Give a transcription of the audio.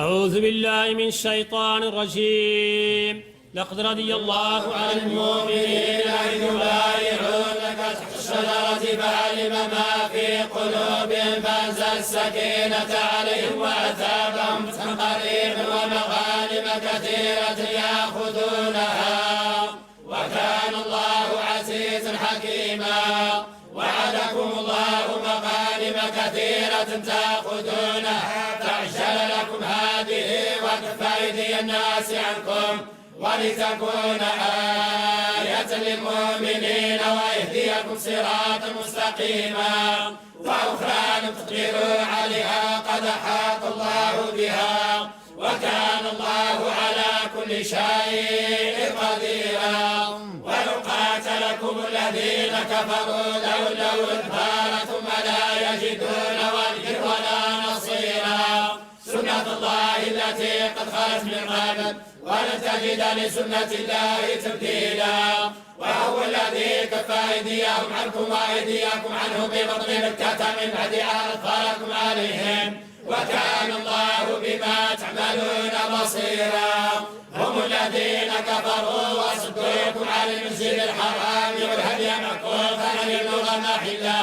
أعوذ بالله من الشيطان الرجيم. لقد رضي الله عن المؤمنين إذ يبايعونك تحت الشجرة فعلم ما في قلوبهم فأنزل السكينة عليهم وأثابهم فتحا قريبا ومغانم كثيرة يأخذونها وكان الله عزيزا حكيما. وعدكم الله مغانم كثيرة تأخذونها فعجل لكم هذه وكف أيدي الناس عنكم ولتكون آية للمؤمنين ويهديكم صراطا مستقيما وأخرى لم تقدروا عليها قد أحاط الله بها وكان الله على كل شيء قديرا. ولو قاتلكم الذين كفروا لولوا الأدبار ثم لا يجدون وليا ولا نصيرا. سنة الله التي قد خلت من قبل ولن تجد لسنة الله تبديلا. وهو الذي كف أيديهم عنكم وأيديكم عنهم ببطن مكة من بعد أن أظفركم عليهم وكان الله بما تعملون بصيرا. هم الذين كفروا وصدوكم عن المسجد الحرام والهدي معكوفا أن يبلغ محله